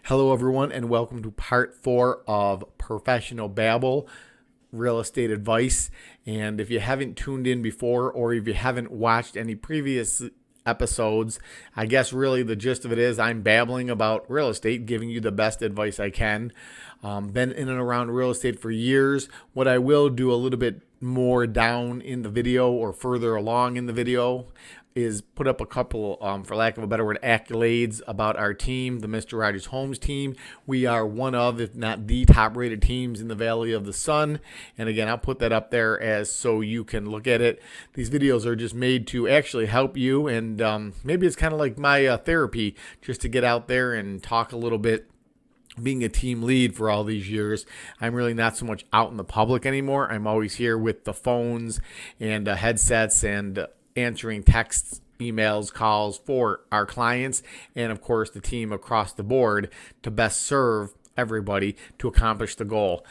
Hello, everyone, and welcome to part 4 of Professional Babble Real Estate Advice. And if you haven't tuned in before, or if you haven't watched any previous episodes, I guess really the gist of it is I'm babbling about real estate, giving you the best advice I can. Been in and around real estate for years. What I will do a little bit more down in the video or further along in the video is put up a couple, for lack of a better word, accolades about our team, the Mr. Rogers Homes team. We are one of, if not the top rated teams in the Valley of the Sun. And again, I'll put that up there as so you can look at it. These videos are just made to actually help you. And maybe it's kind of like my therapy, just to get out there and talk a little bit. Being a team lead for all these years, I'm really not so much out in the public anymore. I'm always here with the phones and headsets and answering texts, emails, calls for our clients, and of course the team across the board to best serve everybody to accomplish the goal.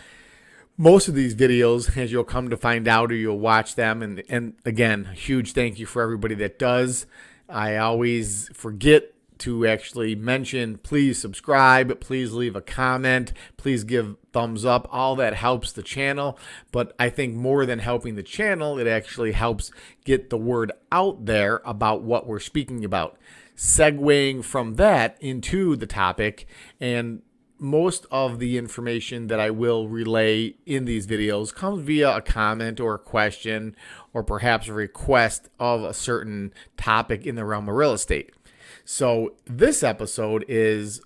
Most of these videos, as you'll come to find out or you'll watch them, and again, huge thank you for everybody that does. I always forget to actually mention, please subscribe, please leave a comment, please give thumbs up. All that helps the channel. But I think more than helping the channel, it actually helps get the word out there about what we're speaking about. Segueing from that into the topic, and most of the information that I will relay in these videos comes via a comment or a question or perhaps a request of a certain topic in the realm of real estate. So this episode is,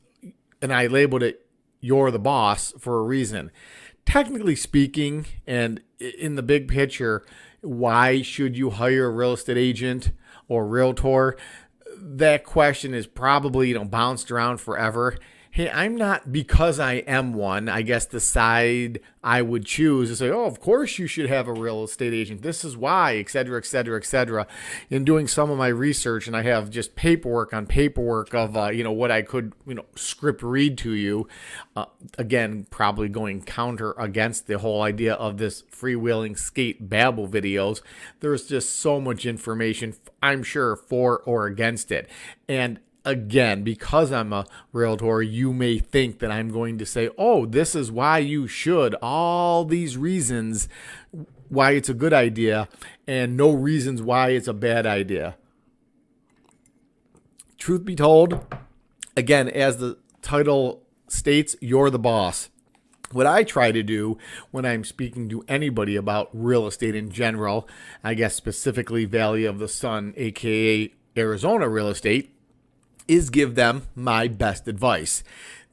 and I labeled it, You're the Boss, for a reason. Technically speaking, and in the big picture, why should you hire a real estate agent or realtor? That question is probably, bounced around forever. Hey, I'm not, because I am one, I guess the side I would choose is say, oh, of course you should have a real estate agent. This is why, et cetera, et cetera, et cetera. In doing some of my research, and I have just paperwork on paperwork of, what I could, script read to you. Again, probably going counter against the whole idea of this freewheeling skate babble videos. There's just so much information, I'm sure, for or against it. And again, because I'm a realtor, you may think that I'm going to say, oh, this is why you should, all these reasons why it's a good idea, and no reasons why it's a bad idea. Truth be told, again, as the title states, you're the boss. What I try to do when I'm speaking to anybody about real estate in general, I guess specifically Valley of the Sun, aka Arizona real estate, is give them my best advice.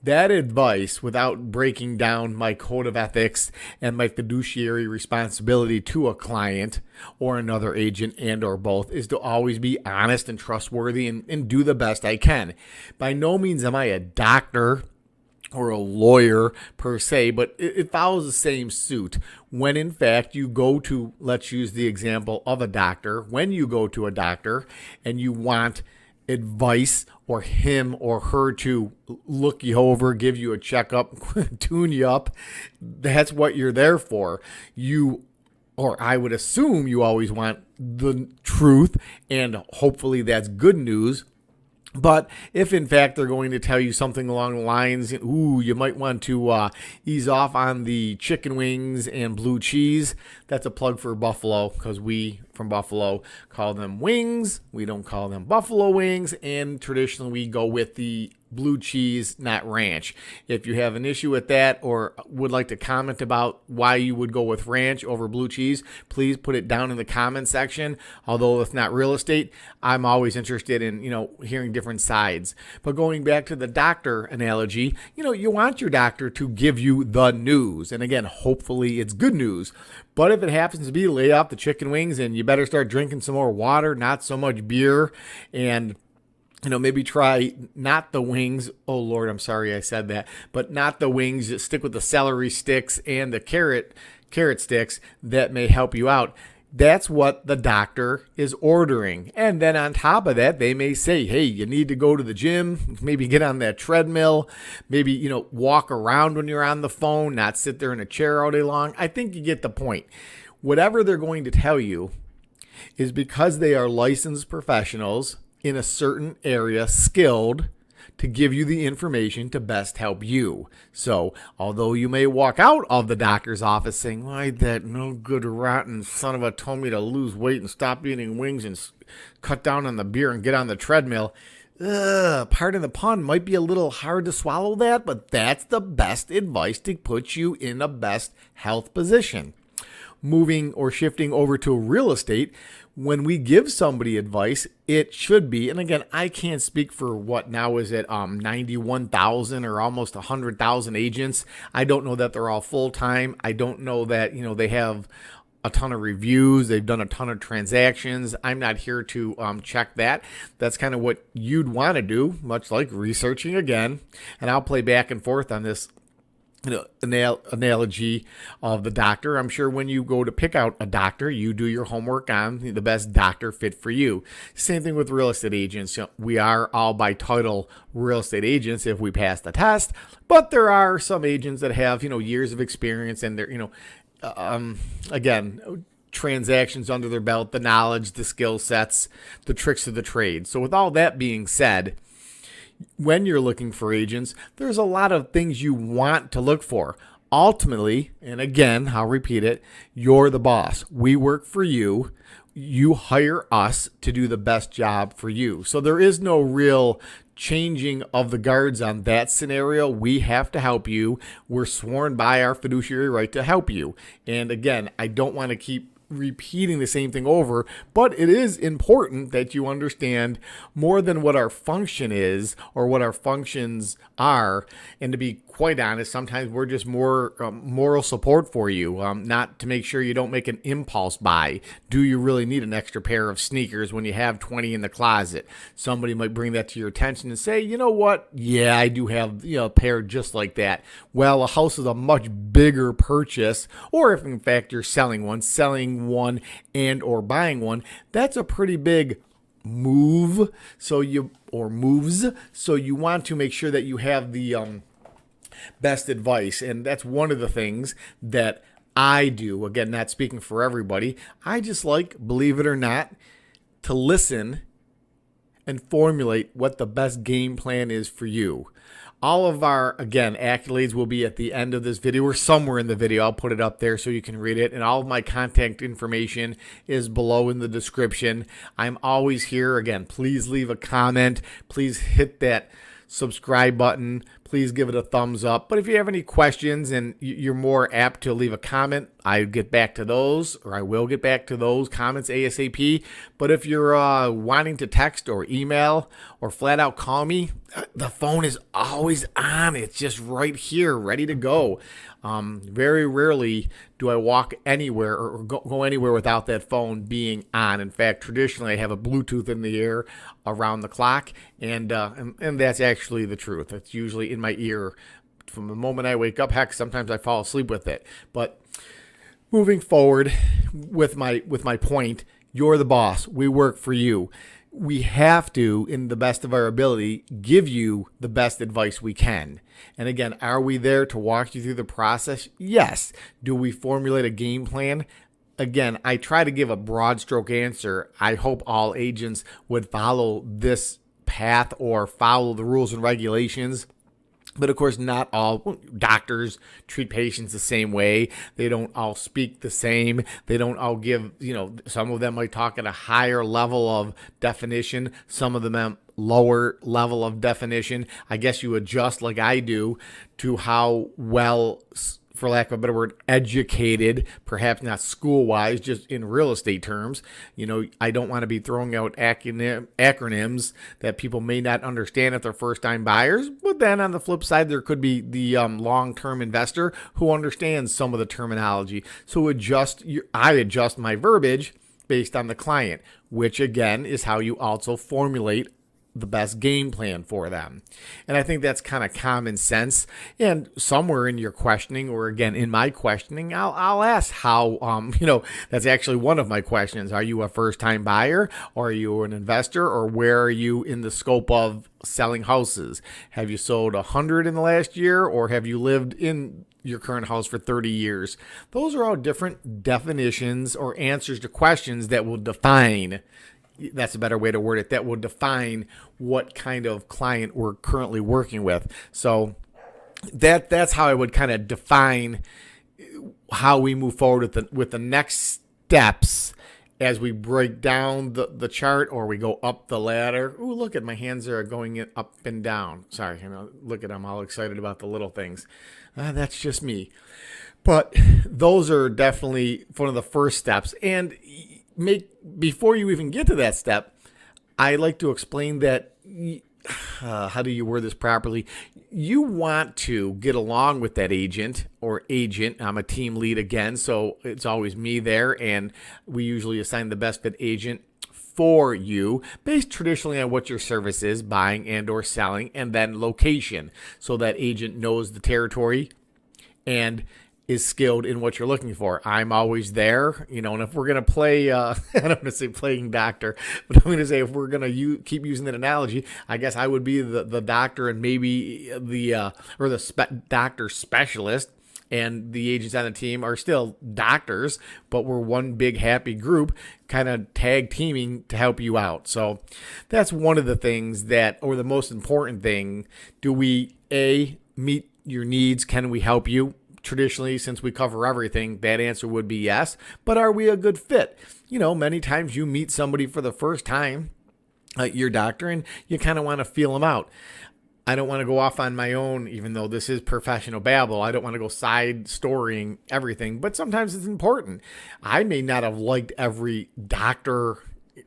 That advice, without breaking down my code of ethics and my fiduciary responsibility to a client or another agent and or both, is to always be honest and trustworthy and do the best I can. By no means am I a doctor or a lawyer per se, but it follows the same suit. When in fact you go to, let's use the example of a doctor, when you go to a doctor and you want advice or him or her to look you over, give you a checkup, tune you up, that's what you're there for. Or I would assume you always want the truth, and hopefully that's good news. But if in fact they're going to tell you something along the lines, you might want to ease off on the chicken wings and blue cheese, that's a plug for Buffalo, because we from Buffalo call them wings. We don't call them buffalo wings, and traditionally we go with the blue cheese, not ranch. If you have an issue with that or would like to comment about why you would go with ranch over blue cheese, please put it down in the comment section. Although it's not real estate, I'm always interested in, hearing different sides. But going back to the doctor analogy, you want your doctor to give you the news. And again, hopefully it's good news. But if it happens to be lay off the chicken wings and you better start drinking some more water, not so much beer, and maybe try not the wings. Oh, Lord, I'm sorry I said that. But not the wings. Just stick with the celery sticks and the carrot sticks. That may help you out. That's what the doctor is ordering. And then on top of that, they may say, hey, you need to go to the gym, maybe get on that treadmill, maybe, walk around when you're on the phone, not sit there in a chair all day long. I think you get the point. Whatever they're going to tell you is because they are licensed professionals in a certain area, skilled, to give you the information to best help you. So, although you may walk out of the doctor's office saying, why that no good rotten son of a told me to lose weight and stop eating wings and cut down on the beer and get on the treadmill, pardon the pun, might be a little hard to swallow that, but that's the best advice to put you in the best health position. Moving or shifting over to real estate, when we give somebody advice, it should be, and again, I can't speak for what now is it 91,000 or almost 100,000 agents. I don't know that they're all full-time. I don't know that, they have a ton of reviews. They've done a ton of transactions. I'm not here to check that. That's kind of what you'd want to do, much like researching again. And I'll play back and forth on this analogy of the doctor. I'm sure when you go to pick out a doctor, you do your homework on the best doctor fit for you. Same thing with real estate agents. We are all by title real estate agents if we pass the test, but there are some agents that have, years of experience and they're, again, transactions under their belt, the knowledge, the skill sets, the tricks of the trade. So with all that being said, when you're looking for agents, there's a lot of things you want to look for. Ultimately, and again, I'll repeat it, you're the boss. We work for you. You hire us to do the best job for you. So there is no real changing of the guards on that scenario. We have to help you. We're sworn by our fiduciary right to help you. And again, I don't want to keep repeating the same thing over, but it is important that you understand more than what our function is or what our functions are. And to be quite honest, sometimes we're just more moral support for you, not to make sure you don't make an impulse buy. Do you really need an extra pair of sneakers when you have 20 in the closet? Somebody might bring that to your attention and say, you know what? Yeah, I do have a pair just like that. Well, a house is a much bigger purchase, or if in fact you're selling one and or buying one, that's a pretty big move. Moves. So you want to make sure that you have the best advice. And that's one of the things that I do. Again, not speaking for everybody. I just like, believe it or not, to listen and formulate what the best game plan is for you. All of our, again, accolades will be at the end of this video or somewhere in the video. I'll put it up there so you can read it. And all of my contact information is below in the description. I'm always here. Again, please leave a comment. Please hit that subscribe button. Please give it a thumbs up. But if you have any questions and you're more apt to leave a comment, I get back to those, or I will get back to those comments ASAP. But if you're wanting to text or email or flat out call me, the phone is always on. It's just right here, ready to go. Very rarely do I walk anywhere or go anywhere without that phone being on. In fact, traditionally I have a Bluetooth in the ear around the clock, and that's actually the truth. It's usually in my ear from the moment I wake up. Heck, sometimes I fall asleep with it. But moving forward with my point, you're the boss. We work for you. We have to, in the best of our ability, give you the best advice we can. And again, are we there to walk you through the process? Yes. Do we formulate a game plan? Again, I try to give a broad stroke answer. I hope all agents would follow this path or follow the rules and regulations. But of course, not all doctors treat patients the same way. They don't all speak the same. They don't all give, some of them might talk at a higher level of definition. Some of them lower level of definition. I guess you adjust like I do to how well, for lack of a better word, educated, perhaps not school-wise, just in real estate terms. I don't want to be throwing out acronyms that people may not understand if they're first-time buyers. But then on the flip side, there could be the long-term investor who understands some of the terminology. So I adjust my verbiage based on the client, which again is how you also formulate the best game plan for them. And I think that's kind of common sense. And somewhere in your questioning, or again, in my questioning, I'll ask how, that's actually one of my questions. Are you a first-time buyer, or are you an investor, or where are you in the scope of selling houses? Have you sold 100 in the last year, or have you lived in your current house for 30 years? Those are all different definitions or answers to questions that will define That's a better way to word it. That will define what kind of client we're currently working with. So that's how I would kind of define how we move forward with the next steps as we break down the chart or we go up the ladder. Ooh, look at my hands are going up and down. Sorry, look at I'm all excited about the little things. That's just me. But those are definitely one of the first steps. And before you even get to that step, I like to explain that, how do you word this properly? You want to get along with that agent or agent. I'm a team lead again, so it's always me there, and we usually assign the best fit agent for you based traditionally on what your service is, buying and or selling, and then location. So that agent knows the territory and is skilled in what you're looking for. I'm always there, and if we're going to play, I don't want to say playing doctor, but I'm going to say if we're going to keep using that analogy, I guess I would be the doctor and maybe the doctor specialist, and the agents on the team are still doctors, but we're one big happy group kind of tag teaming to help you out. So that's one of the things or the most important thing. Do we, meet your needs? Can we help you? Traditionally, since we cover everything, that answer would be yes. But are we a good fit? Many times you meet somebody for the first time, your doctor, and you kind of want to feel them out. I don't want to go off on my own, even though this is professional babble. I don't want to go side storying everything, but sometimes it's important. I may not have liked every doctor,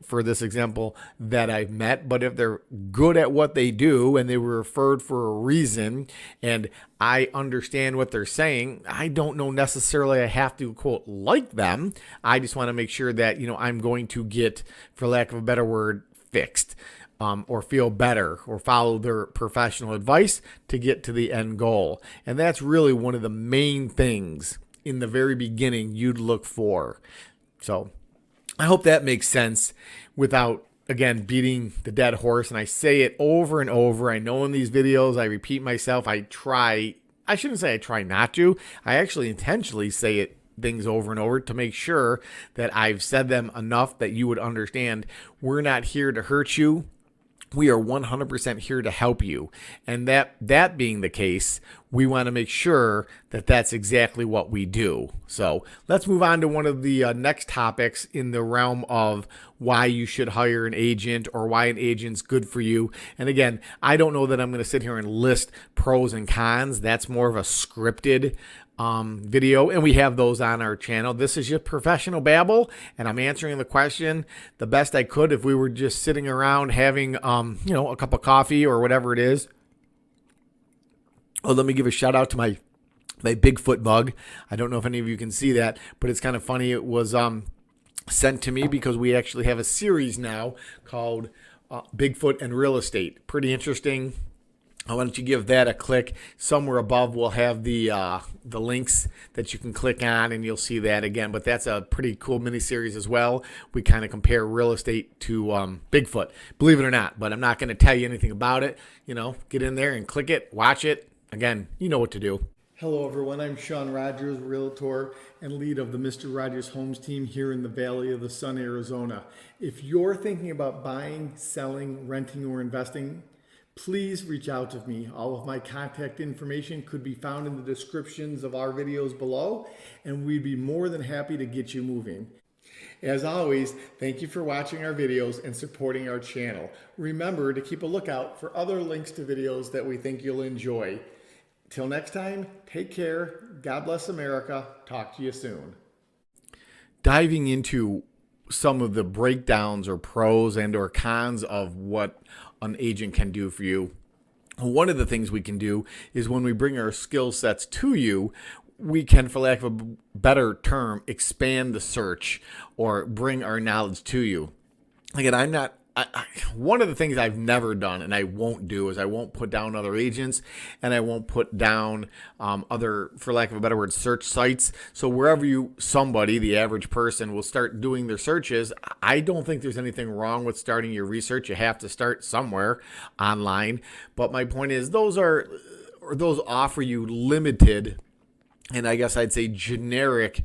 for this example, that I've met, but if they're good at what they do and they were referred for a reason and I understand what they're saying, I don't know necessarily I have to, quote, like them. I just want to make sure that, I'm going to get, for lack of a better word, fixed, or feel better, or follow their professional advice to get to the end goal. And that's really one of the main things in the very beginning you'd look for. So I hope that makes sense without, again, beating the dead horse. And I say it over and over. I know in these videos I repeat myself. I shouldn't say I try not to. I actually intentionally say things over and over to make sure that I've said them enough that you would understand we're not here to hurt you. We are 100% here to help you. And that being the case, we want to make sure that that's exactly what we do. So let's move on to one of the next topics in the realm of why you should hire an agent or why an agent's good for you. And again, I don't know that I'm going to sit here and list pros and cons. That's more of a scripted video, and we have those on our channel. This is just professional babble, and I'm answering the question the best I could if we were just sitting around having a cup of coffee or whatever it is. Oh, let me give a shout out to my Bigfoot mug. I don't know if any of you can see that, but it's kind of funny. It was sent to me because we actually have a series now called Bigfoot and Real Estate. Pretty interesting. Why don't you give that a click? Somewhere above we'll have the links that you can click on, and you'll see that again. But that's a pretty cool mini-series as well. We kind of compare real estate to Bigfoot, believe it or not. But I'm not going to tell you anything about it. Get in there and click it, watch it. Again, you know what to do. Hello, everyone. I'm Shawn Rogers, Realtor and lead of the Mr. Rogers Homes team here in the Valley of the Sun, Arizona. If you're thinking about buying, selling, renting, or investing, please reach out to me. All of my contact information could be found in the descriptions of our videos below, and we'd be more than happy to get you moving. As always, thank you for watching our videos and supporting our channel. Remember to keep a lookout for other links to videos that we think you'll enjoy. Till next time, take care. God bless America. Talk to you soon. Diving into some of the breakdowns or pros and or cons of what an agent can do for you. One of the things we can do is when we bring our skill sets to you, we can, for lack of a better term, expand the search or bring our knowledge to you. Again, one of the things I've never done and I won't do is I won't put down other agents and I won't put down other, for lack of a better word, search sites. So wherever somebody, the average person, will start doing their searches, I don't think there's anything wrong with starting your research. You have to start somewhere online. But my point is those offer you limited, and I guess I'd say generic,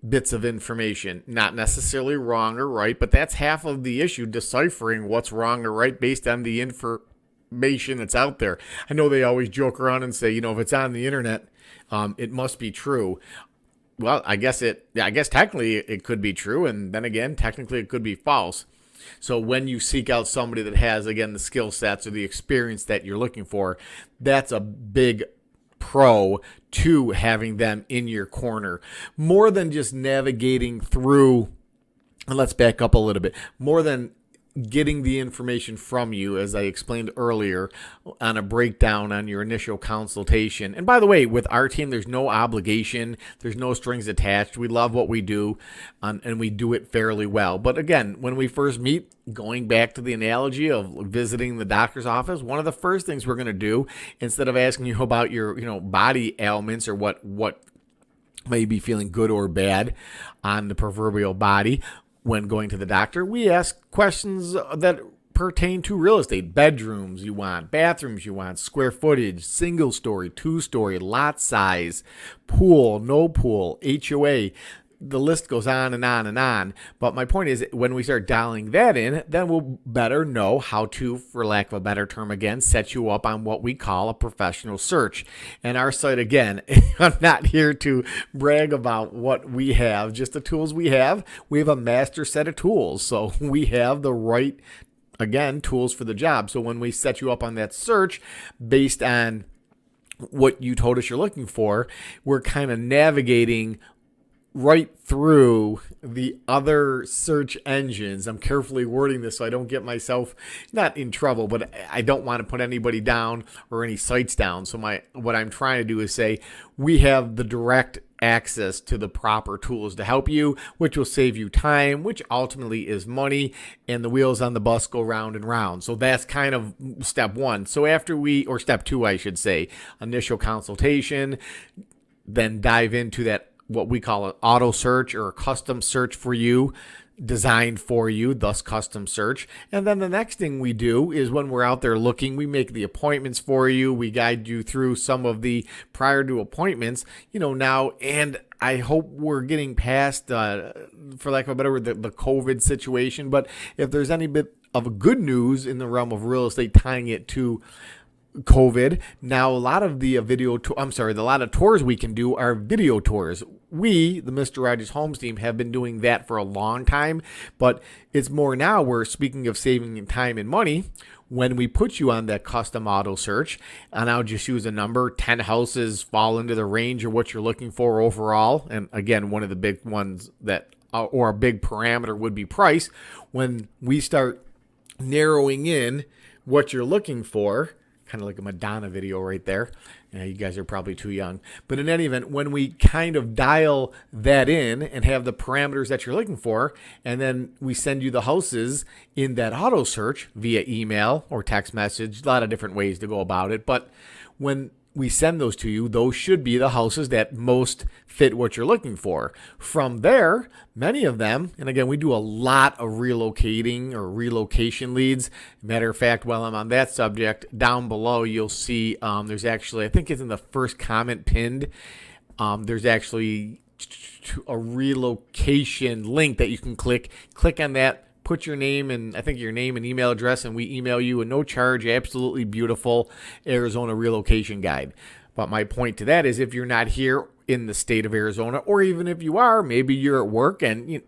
bits of information. Not necessarily wrong or right, but that's half of the issue, deciphering what's wrong or right based on the information that's out there. I know they always joke around and say, if it's on the internet, it must be true. Well, I guess technically it could be true, and then again, technically it could be false. So when you seek out somebody that has, again, the skill sets or the experience that you're looking for, that's a big pro to having them in your corner. More than just navigating through, and let's back up a little bit, more than getting the information from you, as I explained earlier, on a breakdown on your initial consultation. And by the way, with our team, there's no obligation. There's no strings attached. We love what we do, and we do it fairly well. But again, when we first meet, going back to the analogy of visiting the doctor's office, one of the first things we're going to do, instead of asking you about your body ailments or what may be feeling good or bad on the proverbial body, when going to the doctor, we ask questions that pertain to real estate. Bedrooms you want, bathrooms you want, square footage, single story, 2-story, lot size, pool, no pool, HOA. The list goes on and on and on. But my point is, when we start dialing that in, then we'll better know how to, for lack of a better term again, set you up on what we call a professional search. And our site, again, I'm not here to brag about what we have, just the tools we have. We have a master set of tools. So we have the right, again, tools for the job. So when we set you up on that search based on what you told us you're looking for, we're kind of navigating right through the other search engines. I'm carefully wording this so I don't get myself not in trouble, but I don't want to put anybody down or any sites down. So what I'm trying to do is say we have the direct access to the proper tools to help you, which will save you time, which ultimately is money, and the wheels on the bus go round and round. So that's kind of step one. So or step two, I should say, initial consultation, then dive into that what we call an auto search or a custom search for you, designed for you, thus custom search. And then the next thing we do is when we're out there looking, we make the appointments for you. We guide you through some of the prior to appointments, now, and I hope we're getting past, for lack of a better word, the COVID situation. But if there's any bit of good news in the realm of real estate tying it to COVID, now a lot of the a lot of tours we can do are video tours. We, the Mr. Rogers Homes team, have been doing that for a long time, but it's more now. We're speaking of saving time and money when we put you on that custom auto search, and I'll just use a number, 10 houses fall into the range of what you're looking for overall. And again, one of the big ones or a big parameter would be price. When we start narrowing in what you're looking for, kind of like a Madonna video right there. You guys are probably too young. But in any event, when we kind of dial that in and have the parameters that you're looking for, and then we send you the houses in that auto search via email or text message, a lot of different ways to go about it. But when we send those to you, those should be the houses that most fit what you're looking for. From there, many of them, and again, we do a lot of relocating or relocation leads. Matter of fact, while I'm on that subject, down below you'll see there's actually, I think it's in the first comment pinned, there's actually a relocation link that you can click on that. Put your name and I think your name and email address, and we email you a no charge, absolutely beautiful Arizona relocation guide. But my point to that is, if you're not here in the state of Arizona, or even if you are, maybe you're at work and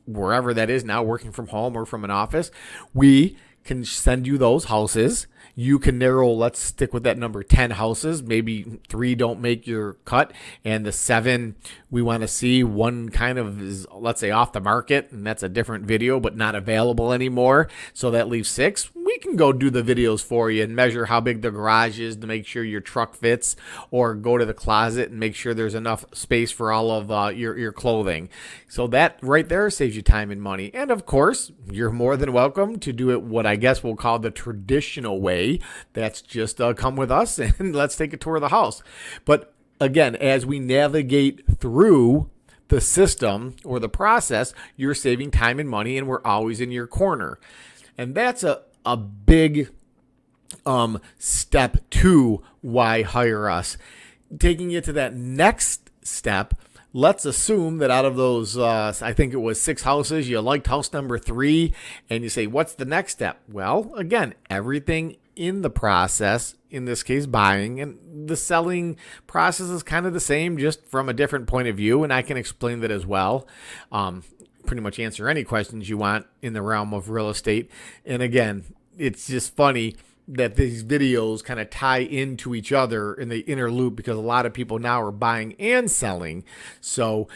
wherever that is now, working from home or from an office, we can send you those houses. You can narrow, let's stick with that number, 10 houses. Maybe 3 don't make your cut, and the 7 we want to see, one kind of is, let's say, off the market, and that's a different video, but not available anymore. So that leaves 6. We can go do the videos for you and measure how big the garage is to make sure your truck fits, or go to the closet and make sure there's enough space for all of your clothing. So that right there saves you time and money. And of course, you're more than welcome to do it what I guess we'll call the traditional way. That's just come with us and let's take a tour of the house. But again, as we navigate through the system or the process, you're saving time and money, and we're always in your corner. And that's a big step to why hire us. Taking it to that next step, let's assume that out of those, I think it was 6 houses, you liked house number 3, and you say, what's the next step? Well, again, everything in the process, in this case, buying, and the selling process is kind of the same, just from a different point of view, and I can explain that as well. Pretty much answer any questions you want in the realm of real estate. And again, it's just funny that these videos kind of tie into each other and they interloop, because a lot of people now are buying and selling. So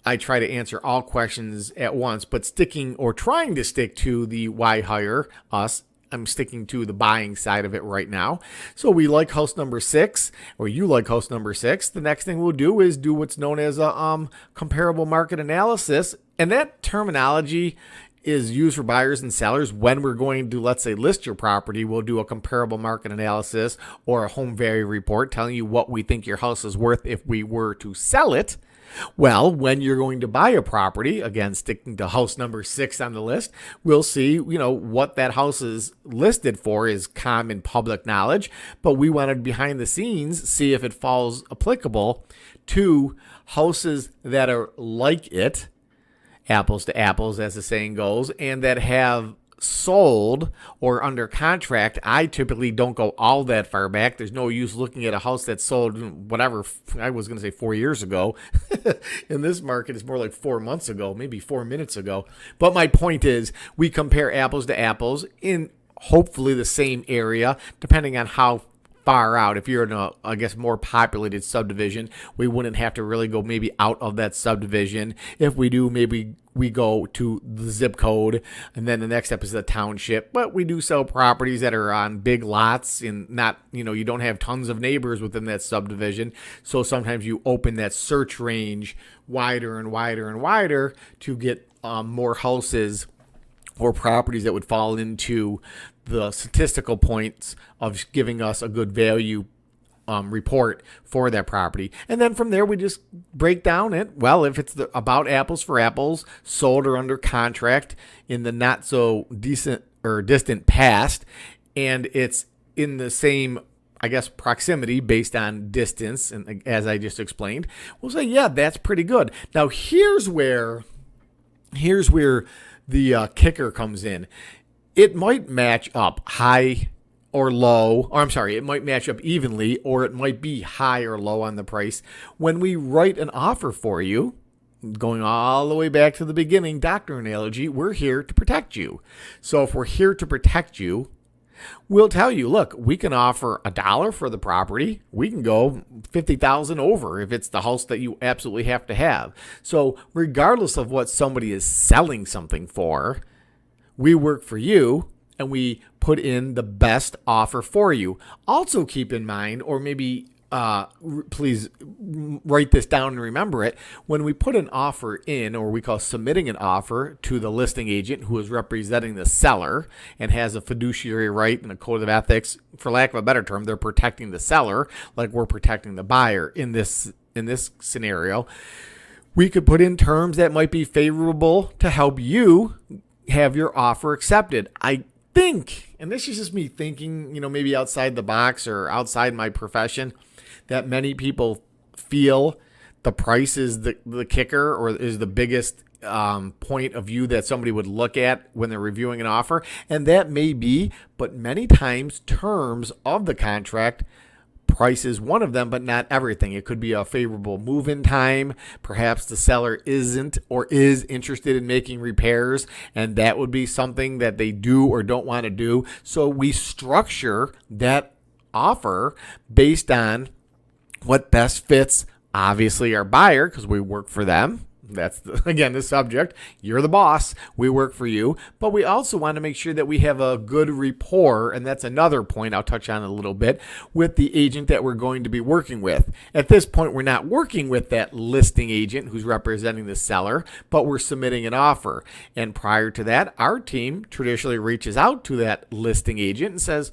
I try to answer all questions at once, but sticking or trying to stick to the why hire us. I'm sticking to the buying side of it right now. So we like house number 6, or you like house number 6. The next thing we'll do is do what's known as a comparable market analysis. And that terminology is used for buyers and sellers when we're going to, let's say, list your property. We'll do a comparable market analysis or a home value report telling you what we think your house is worth if we were to sell it. Well, when you're going to buy a property, again, sticking to house number 6 on the list, we'll see, what that house is listed for is common public knowledge, but we wanted behind the scenes, see if it falls applicable to houses that are like it, apples to apples, as the saying goes, and that have sold or under contract. I typically don't go all that far back. There's no use looking at a house that sold, whatever, I was going to say 4 years ago. In this market, it's more like 4 months ago, maybe 4 minutes ago. But my point is, we compare apples to apples in hopefully the same area, depending on how far out. If you're in a, I guess, more populated subdivision, we wouldn't have to really go maybe out of that subdivision. If we do, maybe we go to the zip code, and then the next step is the township. But we do sell properties that are on big lots, and not, you don't have tons of neighbors within that subdivision. So sometimes you open that search range wider and wider and wider to get more houses or properties that would fall into the statistical points of giving us a good value report for that property. And then from there, we just break down it. Well, if it's about apples for apples, sold or under contract in the not so decent or distant past, and it's in the same, I guess, proximity based on distance, and as I just explained, we'll say, yeah, that's pretty good. Now, here's where the kicker comes in. It might match up high or low, or it might match up evenly, or it might be high or low on the price. When we write an offer for you, going all the way back to the beginning doctor analogy, we're here to protect you. So if we're here to protect you, we'll tell you, look, we can offer $1 for the property. We can go $50,000 over if it's the house that you absolutely have to have. So regardless of what somebody is selling something for, we work for you and we put in the best offer for you. Also keep in mind, or maybe please write this down and remember it, when we put an offer in, or we call submitting an offer to the listing agent who is representing the seller and has a fiduciary right and a code of ethics, for lack of a better term, they're protecting the seller like we're protecting the buyer in this scenario. We could put in terms that might be favorable to help you have your offer accepted. I think, and this is just me thinking, maybe outside the box or outside my profession, that many people feel the price is the kicker, or is the biggest point of view that somebody would look at when they're reviewing an offer. And that may be, but many times terms of the contract, price is one of them, but not everything. It could be a favorable move-in time. Perhaps the seller isn't or is interested in making repairs, and that would be something that they do or don't want to do. So we structure that offer based on what best fits, obviously, our buyer, because we work for them. That's, again, the subject. You're the boss. We work for you. But we also want to make sure that we have a good rapport, and that's another point I'll touch on a little bit, with the agent that we're going to be working with. At this point, we're not working with that listing agent who's representing the seller, but we're submitting an offer. And prior to that, our team traditionally reaches out to that listing agent and says,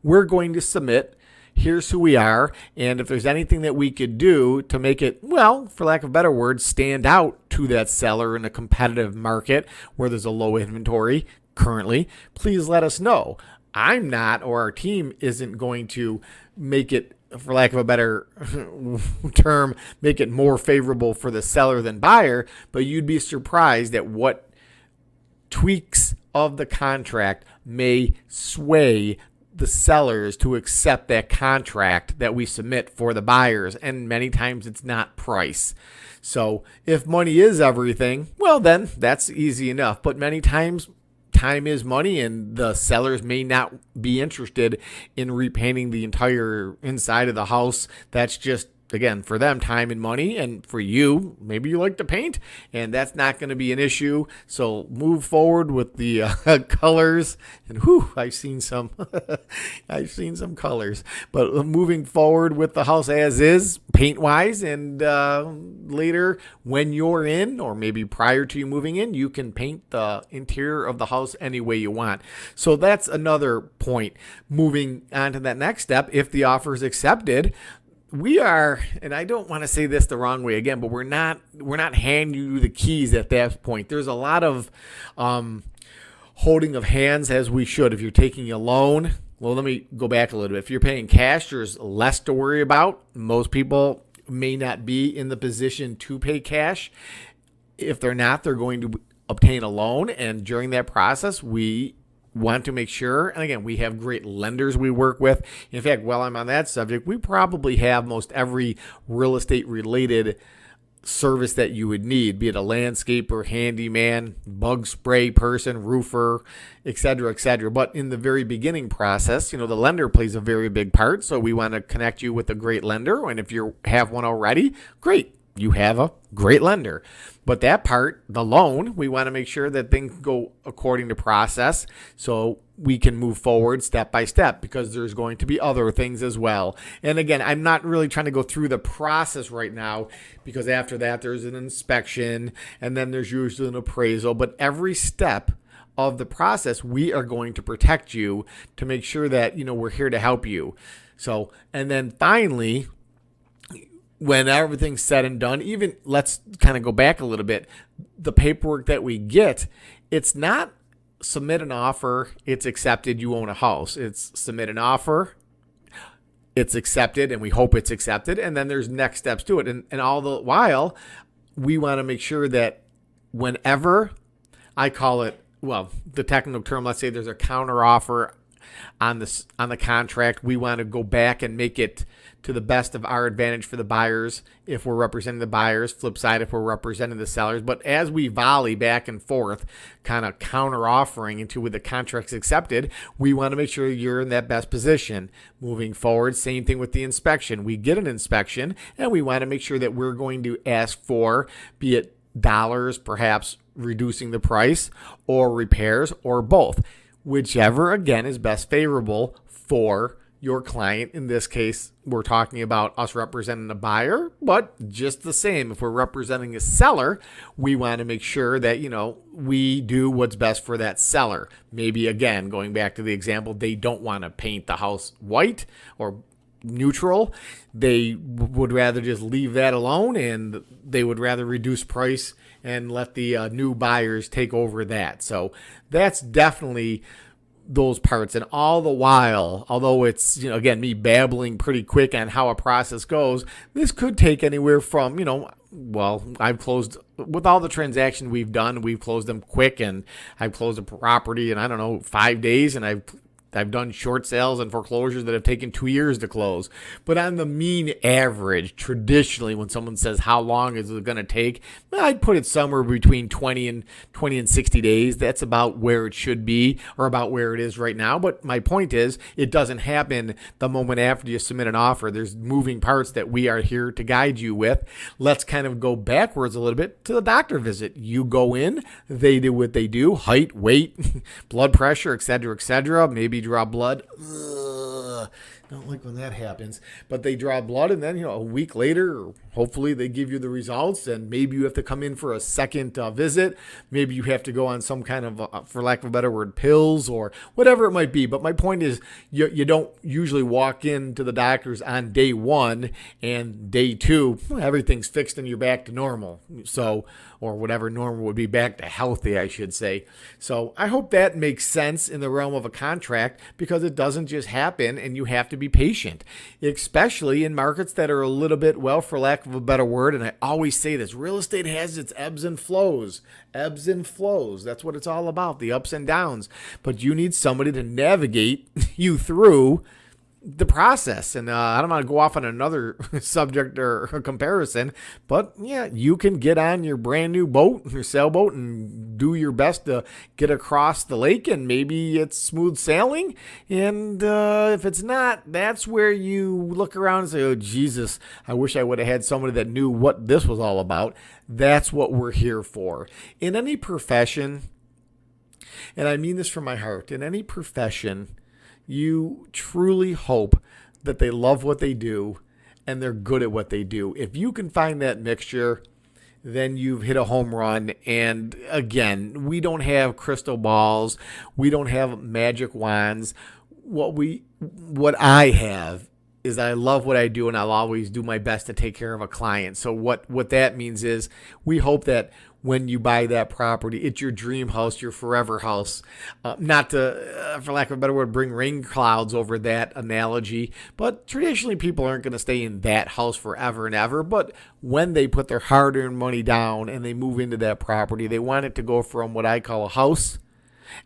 we're going to submit. Here's who we are, and if there's anything that we could do to make it, well, for lack of a better word, stand out to that seller in a competitive market where there's a low inventory currently, please let us know. I'm not, or our team isn't going to make it for lack of a better term, make it more favorable for the seller than buyer, but you'd be surprised at what tweaks of the contract may sway the sellers to accept that contract that we submit for the buyers. And many times it's not price. So if money is everything, well, then that's easy enough. But many times time is money, and the sellers may not be interested in repainting the entire inside of the house. That's just, again, for them, time and money. And for you, maybe you like to paint, and that's not going to be an issue. So move forward with the colors. And I've seen some, I've seen some colors. But moving forward with the house as is, paint-wise, and later when you're in, or maybe prior to you moving in, you can paint the interior of the house any way you want. So that's another point. Moving on to that next step, if the offer is accepted, we are, and I don't want to say this the wrong way again, but we're not handing you the keys at that point. There's a lot of holding of hands, as we should. If you're taking a loan, well, let me go back a little bit. If you're paying cash, there's less to worry about. Most people may not be in the position to pay cash. If they're not, they're going to obtain a loan, and during that process, we want to make sure, and again, we have great lenders we work with. In fact, while I'm on that subject, we probably have most every real estate related service that you would need, be it a landscaper, handyman, bug spray person, roofer, etc., etc. But in the very beginning process, the lender plays a very big part. So we want to connect you with a great lender. And if you have one already, great. You have a great lender. But that part, the loan, we want to make sure that things go according to process so we can move forward step by step, because there's going to be other things as well. And again, I'm not really trying to go through the process right now, because after that there's an inspection, and then there's usually an appraisal. But every step of the process, we are going to protect you to make sure that, we're here to help you. So, and then finally, when everything's said and done, even let's kind of go back a little bit, the paperwork that we get, it's not submit an offer, it's accepted, you own a house. It's submit an offer, it's accepted, and we hope it's accepted, and then there's next steps to it. And all the while, we want to make sure that whenever, I call it, well, the technical term, let's say there's a counter offer on the contract, we want to go back and make it to the best of our advantage for the buyers if we're representing the buyers, flip side if we're representing the sellers. But as we volley back and forth, kind of counter offering into with the contracts accepted, we want to make sure you're in that best position. Moving forward, same thing with the inspection. We get an inspection, and we want to make sure that we're going to ask for, be it dollars, perhaps reducing the price, or repairs, or both. Whichever, again, is best favorable for your client. In this case, we're talking about us representing a buyer, but just the same, if we're representing a seller, we want to make sure that, we do what's best for that seller. Maybe, again, going back to the example, they don't want to paint the house white or neutral. They would rather just leave that alone, and they would rather reduce price and let the new buyers take over that. So that's definitely those parts. And all the while, although it's, again, me babbling pretty quick on how a process goes, this could take anywhere from, well, I've closed, with all the transactions we've done, we've closed them quick, and I've closed a property in, 5 days, and I've done short sales and foreclosures that have taken 2 years to close. But on the mean average, traditionally, when someone says how long is it going to take, I'd put it somewhere between 20 and 60 days. That's about where it should be, or about where it is right now. But my point is, it doesn't happen the moment after you submit an offer. There's moving parts that we are here to guide you with. Let's kind of go backwards a little bit to the doctor visit. You go in, they do what they do, height, weight, blood pressure, etc., maybe draw blood. Ugh, don't like when that happens. But they draw blood, and then a week later, hopefully they give you the results, and maybe you have to come in for a second visit. Maybe you have to go on some kind of, for lack of a better word, pills or whatever it might be. But my point is, you don't usually walk into the doctors on day one, and day two, everything's fixed and you're back to normal. So, or whatever normal would be, back to healthy, I should say. So I hope that makes sense in the realm of a contract, because it doesn't just happen, and you have to be patient, especially in markets that are a little bit, well, for lack of a better word, and I always say this, real estate has its ebbs and flows. Ebbs and flows. That's what it's all about, the ups and downs. But you need somebody to navigate you through the process. And I don't want to go off on another subject or comparison, but yeah, you can get on your brand new boat, your sailboat, and do your best to get across the lake, and maybe it's smooth sailing. And if it's not, that's where you look around and say, oh, Jesus, I wish I would have had somebody that knew what this was all about. That's what we're here for. In any profession, and I mean this from my heart, in any profession, you truly hope that they love what they do and they're good at what they do. If you can find that mixture, then you've hit a home run. And again, we don't have crystal balls. We don't have magic wands. What I have is I love what I do, and I'll always do my best to take care of a client. So what that means is we hope that when you buy that property, it's your dream house, your forever house. Not to, for lack of a better word, bring rain clouds over that analogy, but traditionally people aren't going to stay in that house forever and ever. But when they put their hard-earned money down and they move into that property, they want it to go from what I call a house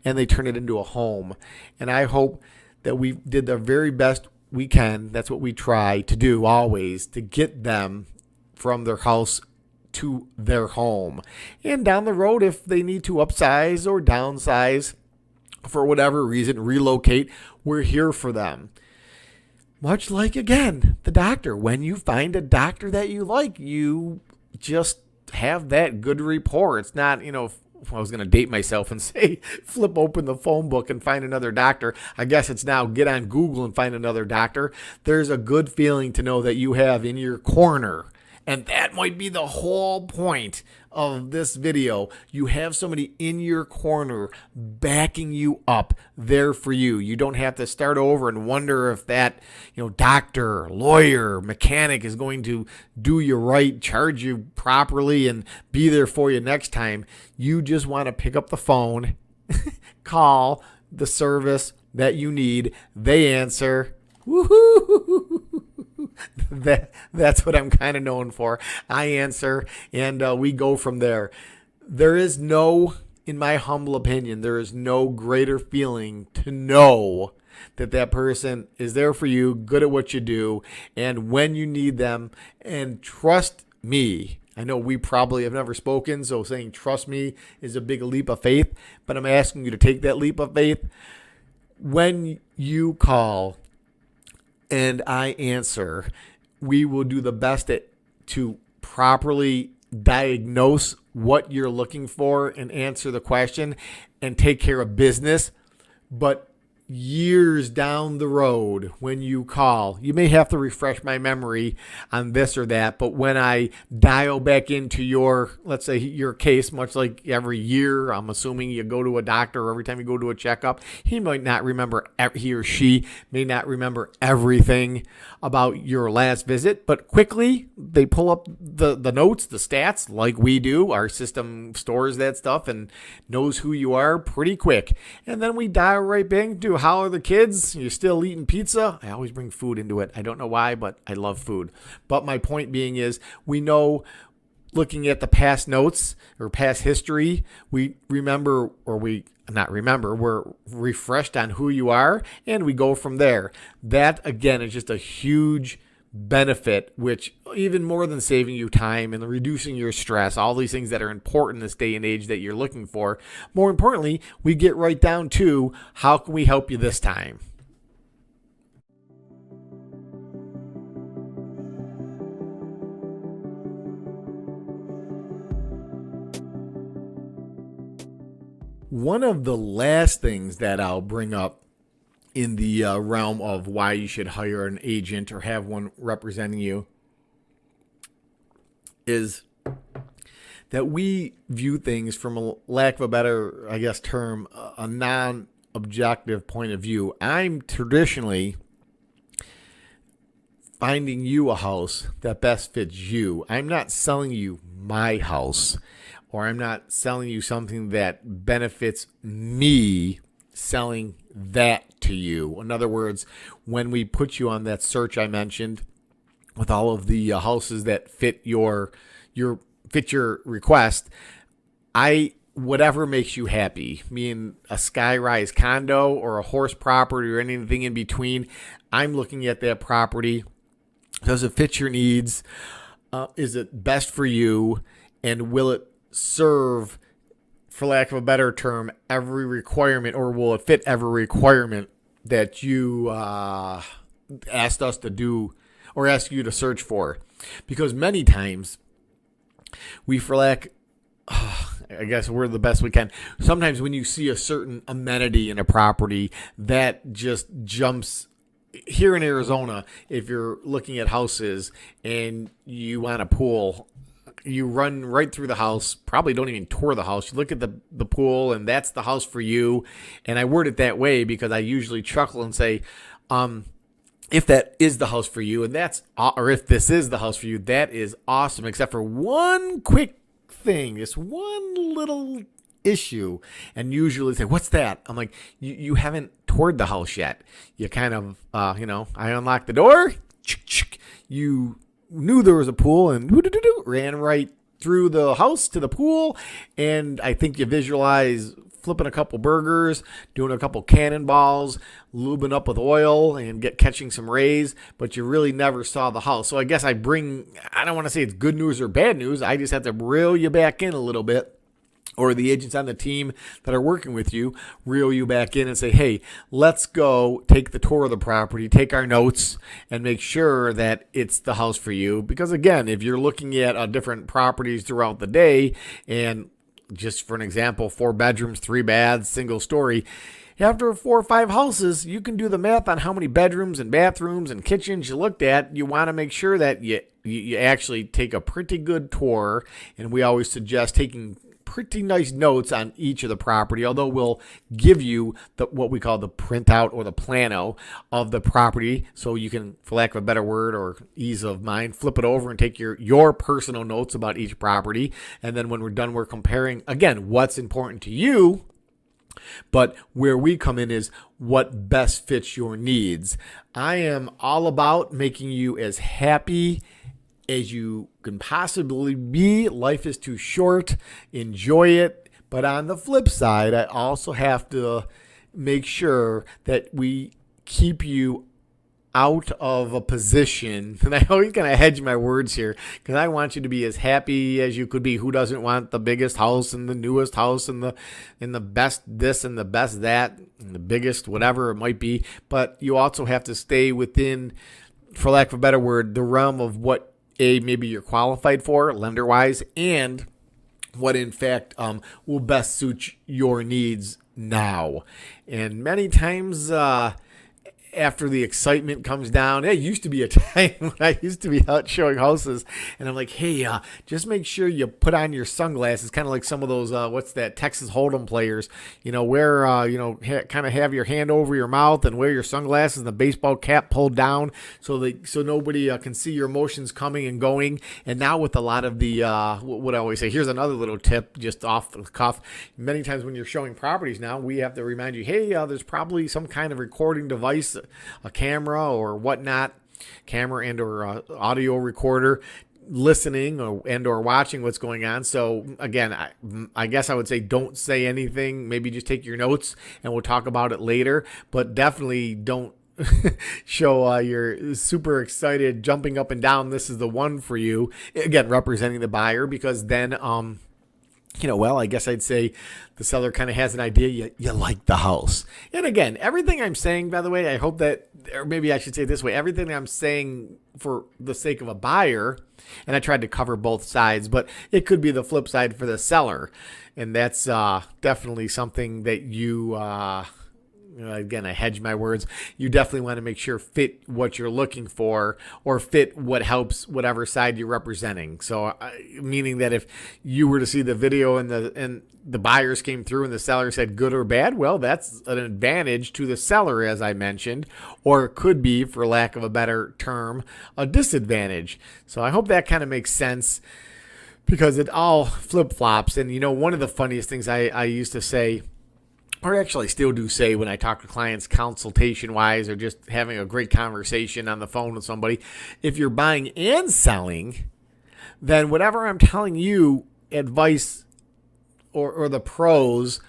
and they turn it into a home. And I hope that we did the very best we can. That's what we try to do always, to get them from their house to their home. And down the road, if they need to upsize or downsize for whatever reason, relocate, we're here for them. Much like, again, the doctor. When you find a doctor that you like, you just have that good rapport. It's not, I was going to date myself and say, flip open the phone book and find another doctor. I guess it's now get on Google and find another doctor. There's a good feeling to know that you have in your corner. And that might be the whole point of this video. You have somebody in your corner backing you up there for you. You don't have to start over and wonder if that, doctor, lawyer, mechanic is going to do you right, charge you properly, and be there for you next time. You just want to pick up the phone, call the service that you need. They answer. Woohoo! That's what I'm kind of known for. I answer, and we go from there. There is no, in my humble opinion, there is no greater feeling to know that that person is there for you, good at what you do, and when you need them. And trust me, I know we probably have never spoken, so saying trust me is a big leap of faith, but I'm asking you to take that leap of faith. When you call and I answer, we will do the best to properly diagnose what you're looking for and answer the question and take care of business. But years down the road, when you call, you may have to refresh my memory on this or that, but when I dial back into your, let's say your case, much like every year, I'm assuming you go to a doctor, or every time you go to a checkup, he or she may not remember everything about your last visit, but quickly they pull up the notes, the stats, like we do. Our system stores that stuff and knows who you are pretty quick. And then we dial right back to, how are the kids? You still eating pizza? I always bring food into it. I don't know why, but I love food. But my point being is, we know, looking at the past notes or past history, we remember, or we not remember, we're refreshed on who you are, and we go from there. That, again, is just a huge benefit, which even more than saving you time and reducing your stress, all these things that are important in this day and age that you're looking for. More importantly, we get right down to, how can we help you this time? One of the last things that I'll bring up in the realm of why you should hire an agent or have one representing you is that we view things from a lack of a better, term, a non-objective point of view. I'm traditionally finding you a house that best fits you. I'm not selling you my house, or I'm not selling you something that benefits me selling that to you. In other words, when we put you on that search I mentioned with all of the houses that fit your request, whatever makes you happy, meaning a sky-rise condo or a horse property or anything in between, I'm looking at that property. Does it fit your needs? Is it best for you? And will it serve, for lack of a better term, every requirement, or will it fit every requirement that you asked us to do or ask you to search for? Because many times we, for lack, I guess we're the best we can. Sometimes when you see a certain amenity in a property that just jumps. Here in Arizona, if you're looking at houses and you want a pool, you run right through the house, probably don't even tour the house. You look at the pool, and that's the house for you. And I word it that way because I usually chuckle and say, if that is the house for you, and or if this is the house for you, that is awesome, except for one quick thing, just one little issue. And usually say, what's that? I'm like, you haven't toured the house yet. You kind of, I unlocked the door. You knew there was a pool and ran right through the house to the pool. And I think you visualize flipping a couple burgers, doing a couple cannonballs, lubing up with oil and catching some rays, but you really never saw the house. So I guess I don't want to say it's good news or bad news. I just have to reel you back in a little bit. Or the agents on the team that are working with you reel you back in and say, hey, let's go take the tour of the property, take our notes, and make sure that it's the house for you. Because, again, if you're looking at different properties throughout the day, and just for an example, 4 bedrooms, 3 baths, single story, after 4 or 5 houses, you can do the math on how many bedrooms and bathrooms and kitchens you looked at. You want to make sure that you actually take a pretty good tour, and we always suggest taking pretty nice notes on each of the property, although we'll give you what we call the printout or the plano of the property, so you can, for lack of a better word or ease of mind, flip it over and take your personal notes about each property. And then when we're done, we're comparing, again, what's important to you, but where we come in is what best fits your needs. I am all about making you as happy as you can possibly be. Life is too short. Enjoy it. But on the flip side, I also have to make sure that we keep you out of a position, and I always kind of hedge my words here because I want you to be as happy as you could be. Who doesn't want the biggest house and the newest house and the best this and the best that and the biggest whatever it might be? But you also have to stay within, for lack of a better word, the realm of what maybe you're qualified for lender-wise, and what in fact will best suit your needs now. And many times after the excitement comes down, it used to be a time when I used to be out showing houses, and I'm like, hey, just make sure you put on your sunglasses, kind of like some of those, Texas Hold'em players, wear, kind of have your hand over your mouth and wear your sunglasses and the baseball cap pulled down so nobody can see your emotions coming and going. And now with a lot of the, what I always say, here's another little tip just off the cuff. Many times when you're showing properties now, we have to remind you, hey, there's probably some kind of recording device, a camera or whatnot, camera and or audio recorder, listening or watching what's going on. So again, I guess I would say don't say anything. Maybe just take your notes and we'll talk about it later. But definitely don't show you're super excited, jumping up and down. This is the one for you. Again, representing the buyer, because then I guess I'd say the seller kind of has an idea you like the house. And again, everything I'm saying, by the way, I hope that, or maybe I should say it this way, everything I'm saying for the sake of a buyer, and I tried to cover both sides, but it could be the flip side for the seller. And that's definitely something that you again, I hedge my words. You definitely want to make sure fit what you're looking for, or fit what helps whatever side you're representing. So, meaning that if you were to see the video and the buyers came through and the seller said good or bad, well, that's an advantage to the seller, as I mentioned, or it could be, for lack of a better term, a disadvantage. So I hope that kind of makes sense, because it all flip-flops. And, one of the funniest things I used to say or actually I still do say when I talk to clients consultation wise or just having a great conversation on the phone with somebody, if you're buying and selling, then whatever I'm telling you, advice or the pros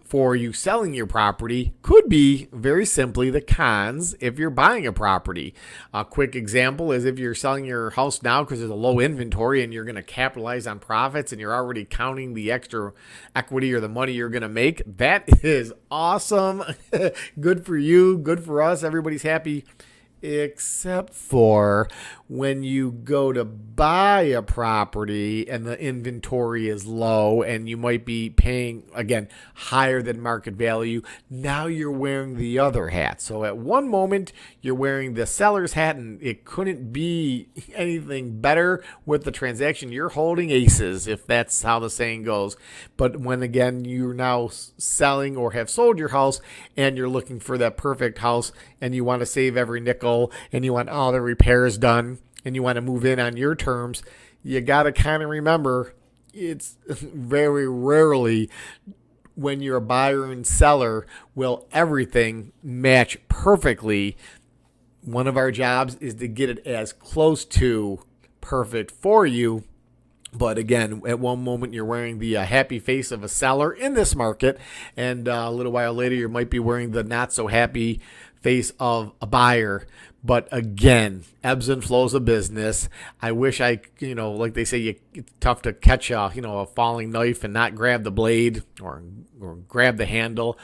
for you selling your property could be very simply the cons if you're buying a property. A quick example is if you're selling your house now because there's a low inventory and you're going to capitalize on profits and you're already counting the extra equity or the money you're going to make. That is awesome. Good for you. Good for us. Everybody's happy. Except for when you go to buy a property and the inventory is low and you might be paying, again, higher than market value. Now you're wearing the other hat. So at one moment, you're wearing the seller's hat and it couldn't be anything better with the transaction. You're holding aces, if that's how the saying goes. But when, again, you're now selling or have sold your house and you're looking for that perfect house and you want to save every nickel and you want all the repairs done and you want to move in on your terms, you got to kind of remember it's very rarely when you're a buyer and seller will everything match perfectly. One of our jobs is to get it as close to perfect for you. But again, at one moment you're wearing the happy face of a seller in this market, and a little while later you might be wearing the not so happy face of a buyer. But again, ebbs and flows of business. I wish I, like they say, it's tough to catch a falling knife and not grab the blade or grab the handle.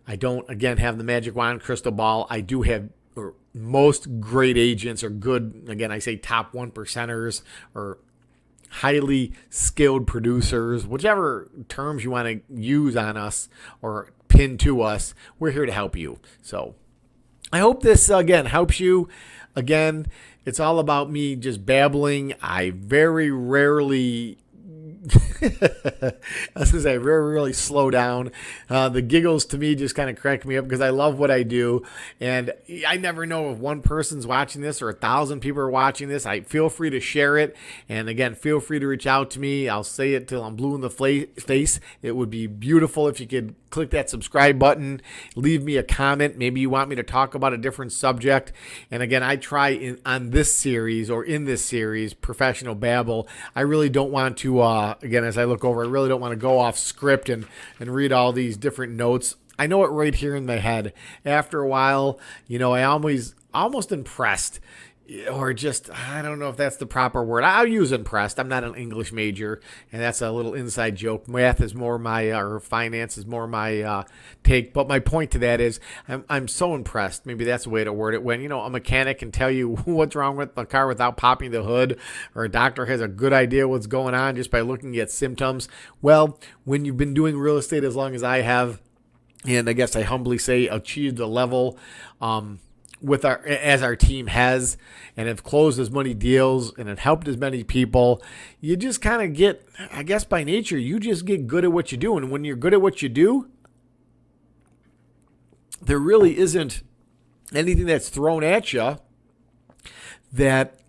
I don't, again, have the magic wand crystal ball. I do have, or most great agents are good. Again, I say top 1%ers or highly skilled producers, whichever terms you want to use on us or pin to us, we're here to help you. So I hope this, again, helps you. Again, it's all about me just babbling. I very rarely, I very rarely slow down. The giggles to me just kind of crack me up because I love what I do. And I never know if one person's watching this or 1,000 people are watching this. I feel free to share it. And again, feel free to reach out to me. I'll say it till I'm blue in the face. It would be beautiful if you could click that subscribe button, leave me a comment. Maybe you want me to talk about a different subject. And again, I try in this series, Professional Babble, I really don't want to, again, as I look over, I really don't want to go off script and read all these different notes. I know it right here in my head. After a while, I almost impressed. Or just, I don't know if that's the proper word. I'll use impressed. I'm not an English major, and that's a little inside joke. Math is more or finance is more my take. But my point to that is I'm so impressed. Maybe that's the way to word it. When, a mechanic can tell you what's wrong with the car without popping the hood, or a doctor has a good idea what's going on just by looking at symptoms. Well, when you've been doing real estate as long as I have, and I guess I humbly say achieved a level, as our team has, and have closed as many deals and have helped as many people, you just kind of get, I guess by nature, you just get good at what you do. And when you're good at what you do, there really isn't anything that's thrown at you that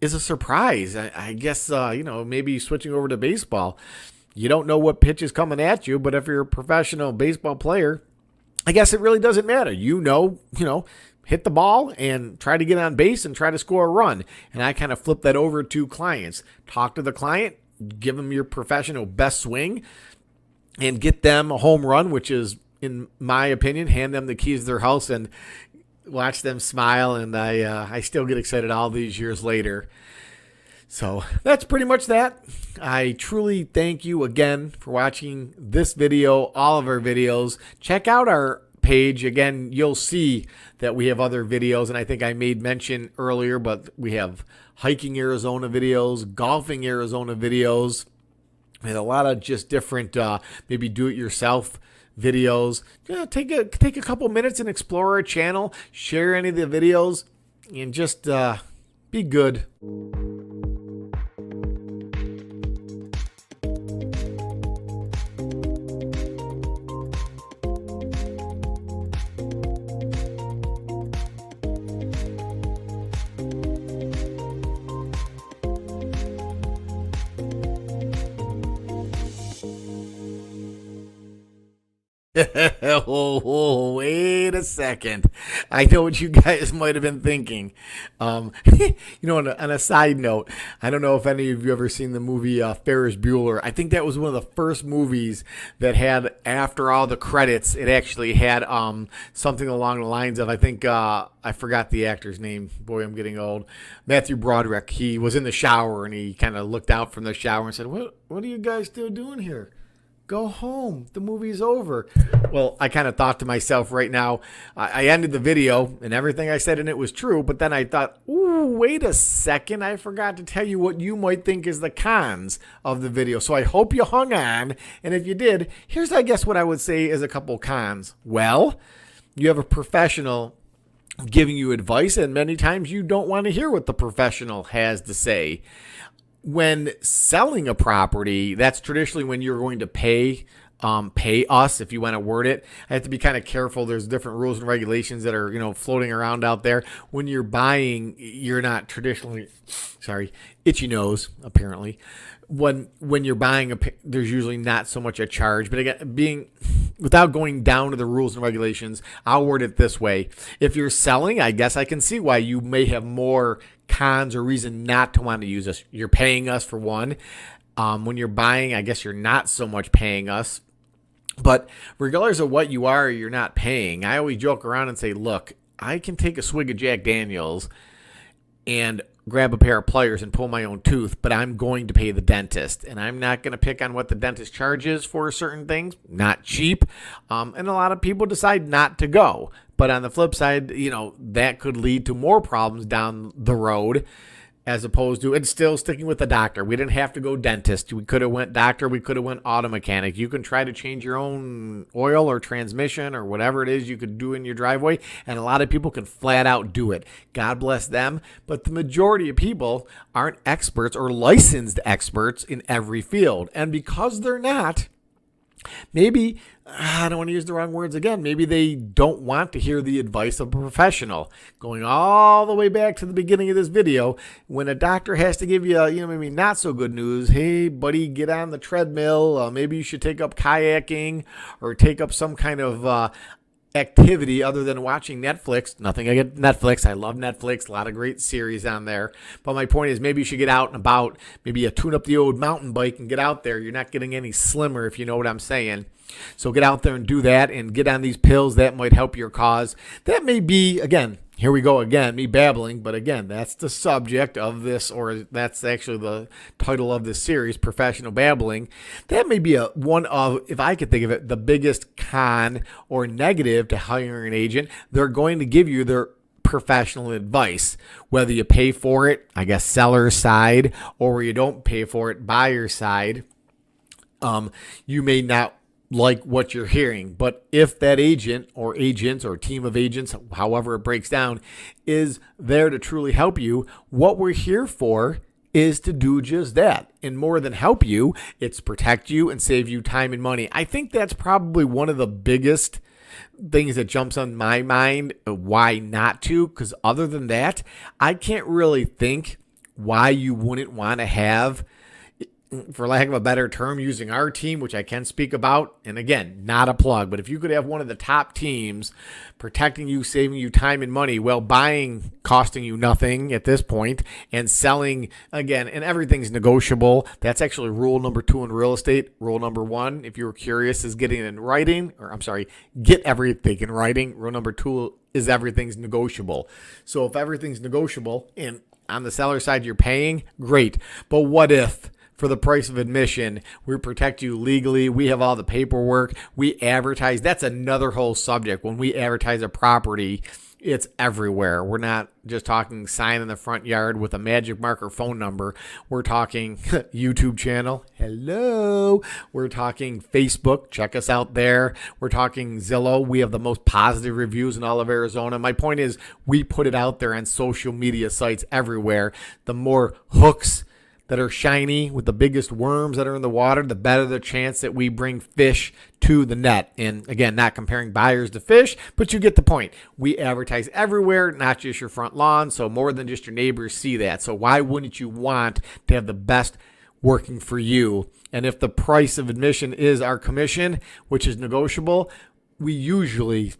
is a surprise. I guess, maybe switching over to baseball, you don't know what pitch is coming at you, but if you're a professional baseball player, I guess it really doesn't matter. Hit the ball and try to get on base and try to score a run. And I kind of flip that over to clients. Talk to the client, give them your professional best swing, and get them a home run, which is, in my opinion, hand them the keys to their house and watch them smile. And I still get excited all these years later. So that's pretty much that. I truly thank you again for watching this video, all of our videos. Check out our page. Again, you'll see that we have other videos, and I think I made mention earlier, but we have hiking Arizona videos, golfing Arizona videos, and a lot of just different maybe do-it-yourself videos. Take a couple minutes and explore our channel, share any of the videos, and just be good. Wait a second. I know what you guys might have been thinking. On a side note, I don't know if any of you ever seen the movie Ferris Bueller. I think that was one of the first movies that had, after all the credits, it actually had something along the lines of, I think, I forgot the actor's name. Boy, I'm getting old. Matthew Broderick. He was in the shower and he kind of looked out from the shower and said, What are you guys still doing here? Go home. The movie's over. Well, I kind of thought to myself right now, I ended the video and everything I said in it was true, but then I thought, ooh, wait a second. I forgot to tell you what you might think is the cons of the video. So I hope you hung on. And if you did, here's, I guess, what I would say is a couple cons. Well, you have a professional giving you advice, and many times you don't want to hear what the professional has to say. When selling a property, that's traditionally when you're going to pay us, if you want to word it. I have to be kind of careful. There's different rules and regulations that are, floating around out there. When you're buying, you're not traditionally, itchy nose, apparently. When you're buying, there's usually not so much a charge. But again, without going down to the rules and regulations, I'll word it this way. If you're selling, I guess I can see why you may have more cons or reason not to want to use us. You're paying us for one. When you're buying, I guess you're not so much paying us. But regardless of what you are or you're not paying, I always joke around and say, look, I can take a swig of Jack Daniels and grab a pair of pliers and pull my own tooth, but I'm going to pay the dentist. And I'm not going to pick on what the dentist charges for certain things. Not cheap. And a lot of people decide not to go. But on the flip side, that could lead to more problems down the road, as opposed to, and still sticking with the doctor. We didn't have to go dentist. We could have went doctor. We could have went auto mechanic. You can try to change your own oil or transmission or whatever it is you could do in your driveway. And a lot of people can flat out do it. God bless them. But the majority of people aren't experts or licensed experts in every field. And because they're not, maybe, I don't want to use the wrong words again, maybe they don't want to hear the advice of a professional. Going all the way back to the beginning of this video, when a doctor has to give you, maybe not so good news, hey, buddy, get on the treadmill, maybe you should take up kayaking or take up some kind of activity other than watching Netflix. Nothing against Netflix. I love Netflix. A lot of great series on there. But my point is, maybe you should get out and about. Maybe you tune up the old mountain bike and get out there. You're not getting any slimmer, if you know what I'm saying. So get out there and do that and get on these pills. That might help your cause. That may be, again, here we go again, me babbling. But again, that's the subject of this, or that's actually the title of this series, Professional Babbling. That may be one of, if I could think of it, the biggest con or negative to hiring an agent. They're going to give you their professional advice, whether you pay for it, I guess seller's side, or you don't pay for it, buyer's side. You may not like what you're hearing. But if that agent or agents or team of agents, however it breaks down, is there to truly help you, what we're here for is to do just that. And more than help you, it's protect you and save you time and money. I think that's probably one of the biggest things that jumps on my mind, why not to, because other than that, I can't really think why you wouldn't want to have, for lack of a better term, using our team, which I can speak about. And again, not a plug, but if you could have one of the top teams protecting you, saving you time and money, while buying costing you nothing at this point, and selling, again, and everything's negotiable. That's actually rule number 2 in real estate. Rule number 1, if you were curious, is getting it in writing, get everything in writing. Rule number 2 is everything's negotiable. So if everything's negotiable and on the seller side you're paying, great. But what if, for the price of admission, we protect you legally, we have all the paperwork, we advertise? That's another whole subject. When we advertise a property, it's everywhere. We're not just talking sign in the front yard with a magic marker phone number. We're talking YouTube channel. Hello. We're talking Facebook. Check us out there. We're talking Zillow. We have the most positive reviews in all of Arizona. My point is, we put it out there on social media sites everywhere. The more hooks that are shiny with the biggest worms that are in the water, the better the chance that we bring fish to the net. And again, not comparing buyers to fish, but you get the point. We advertise everywhere, not just your front lawn, so more than just your neighbors see that. So why wouldn't you want to have the best working for you. And if the price of admission is our commission, which is negotiable, we usually,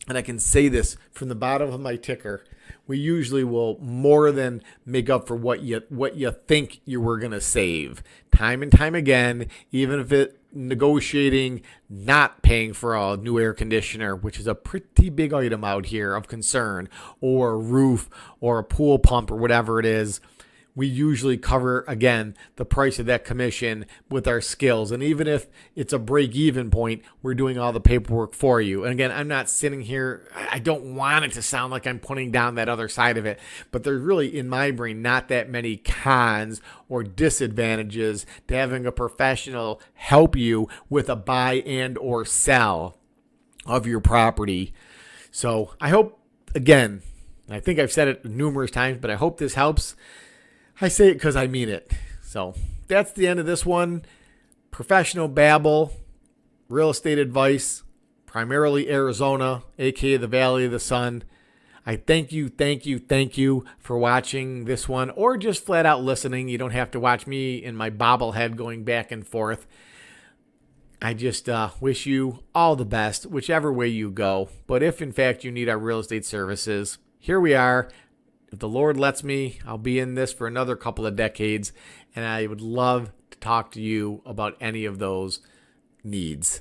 and I can say this from the bottom of my ticker, we usually will more than make up for what you think you were going to save. Time and time again, even if it negotiating not paying for a new air conditioner, which is a pretty big item out here of concern, or a roof or a pool pump or whatever it is, we usually cover, again, the price of that commission with our skills. And even if it's a break-even point, we're doing all the paperwork for you. And again, I'm not sitting here, I don't want it to sound like I'm putting down that other side of it, but there's really, in my brain, not that many cons or disadvantages to having a professional help you with a buy and or sell of your property. So I hope, again, I think I've said it numerous times, but I hope this helps. I say it because I mean it. So that's the end of this one. Professional Babble, real estate advice, primarily Arizona, aka the Valley of the Sun. I thank you for watching this one, or just flat out listening. You don't have to watch me and my bobblehead going back and forth. I just wish you all the best, whichever way you go. But if in fact you need our real estate services, here we are. If the Lord lets me, I'll be in this for another couple of decades, and I would love to talk to you about any of those needs.